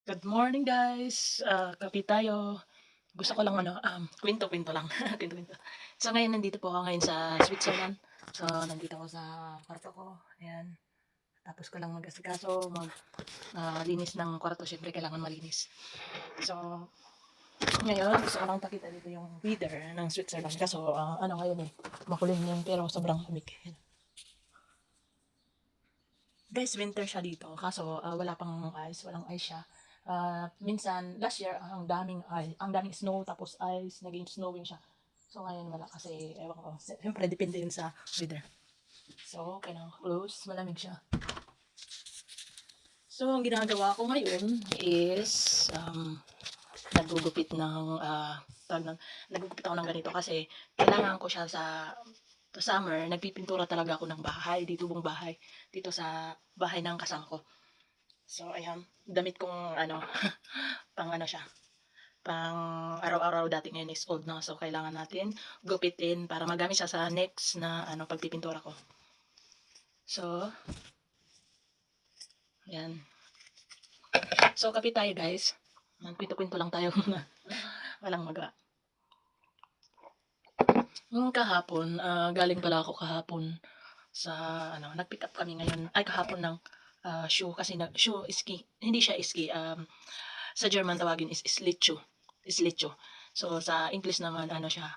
Good morning guys! Kape tayo. Gusto ko lang kuwento-kuwento lang, kuwento-kuwento. So ngayon nandito po ako ngayon sa Switzerland. So nandito ako sa kwarto ko, ayan. Tapos ko lang mag-asikaso, linis ng kwarto, siyempre kailangan malinis. So ngayon gusto ko lang pakita dito yung weather ng Switzerland. Kaso ngayon makulim yung pero sobrang lamig. Ayan. Guys, winter siya dito. Kaso wala pang ice, walang ice siya. Minsan last year ang daming snow tapos ice, naging snowing siya. So ngayon wala kasi ewan ko. Siyempre depende yun sa weather. So kailangan close, malamig siya. So ang ginagawa ko ngayon is nagugupit ng nagugupit ako ng ganito kasi kailangan ko siya sa summer. Nagpipintura talaga ako ng bahay, dito buong bahay, dito sa bahay ng kasang ko. So ayan, damit kong pang siya, pang araw-araw, dati ngayon is old na. So kailangan natin gupitin para magamit siya sa next na pagpipintura ko. So ayan. So kape tayo guys. Kwento-kwento lang tayo. Walang maga. Kahapon, galing pala ako kahapon sa nag-pick up kami ngayon. Ay kahapon ng shoe kasi shoe ski. Hindi siya ski. Sa German tawagin is Schlittschuh. Schlittschuh. So sa English naman siya,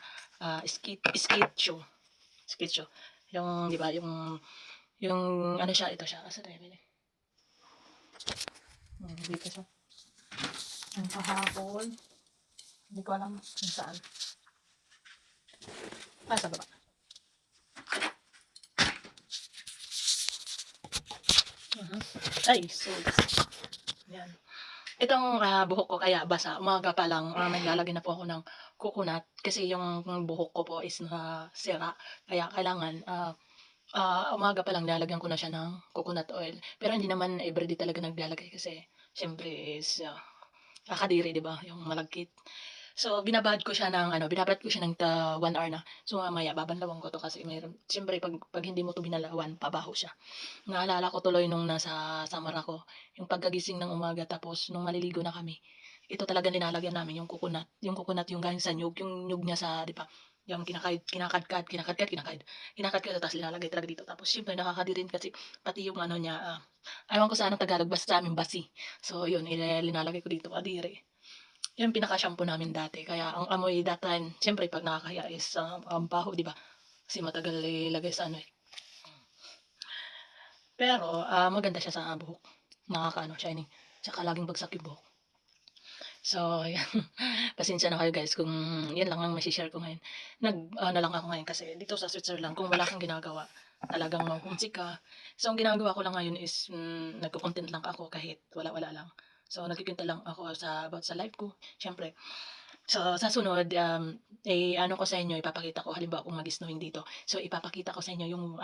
Skate shoe. Skate shoe. Yung 'di ba, yung siya, ito siya. Asa tayo bili? Dito siya. Yung kahapon, hindi ko alam kung saan. Sa baba. Ay, so yan. Itong buhok ko kaya basa, umaga pa lang naglalagay na po ako ng coconut kasi yung buhok ko po is nasira. Kaya kailangan umaga pa lang nilalagyan ko na siya ng coconut oil. Pero hindi naman everyday talaga naglalagay kasi siyempre is kakadiri, 'di ba? Yung malagkit. So binabad ko siya ng 1 hour na. So mamaya babanlawan ko 'to kasi mayroon siyempre pag hindi mo 'to binalawan, pabaho siya. Naalala ko tuloy nung nasa summer ako, yung pagkagising ng umaga tapos nung maliligo na kami, ito talaga nilalagyan namin yung coconut yung galing sa niyog, yung niyog niya sa 'di ba, yung kinakadkad tapos nilalagay talaga dito. Tapos siyempre nakakadirin kasi pati yung niya, ewan ko sa anong Tagalog, basta sa'min basi. So yun, nilalagay ko dito, kadiri. Yan pinaka-shampoo namin dati kaya ang amoy that time siyempre 'pag nakakahiya is ang baho 'di ba, kasi matagal ilagay sa Pero maganda siya sa buhok, shiny, tsaka laging bagsak yung buhok. So ayan, pasensya na kayo guys kung yan lang ang mashi-share ko ngayon. Lang ako ngayon kasi dito sa Switzerland kung wala kang ginagawa, talagang ma-homesick ka. So ang ginagawa ko lang ngayon is nagko-content lang ako kahit wala-wala lang. So nagkukuwento lang ako about sa life ko, siyempre. So sa sunod, ko sa inyo, ipapakita ko halimbawa kung mag-snowing dito. So ipapakita ko sa inyo yung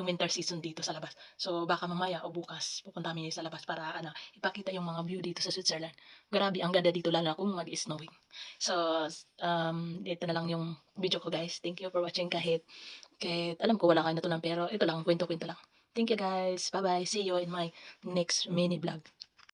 winter season dito sa labas. So baka mamaya o bukas pupunta kami sa labas para ipakita yung mga view dito sa Switzerland. Grabe ang ganda dito lalo na kung mag-snowing. So ito na lang yung video ko guys. Thank you for watching kahit alam ko wala kayo natutunan pero ito lang, kwento-kwento lang. Thank you guys. Bye-bye. See you in my next mini vlog.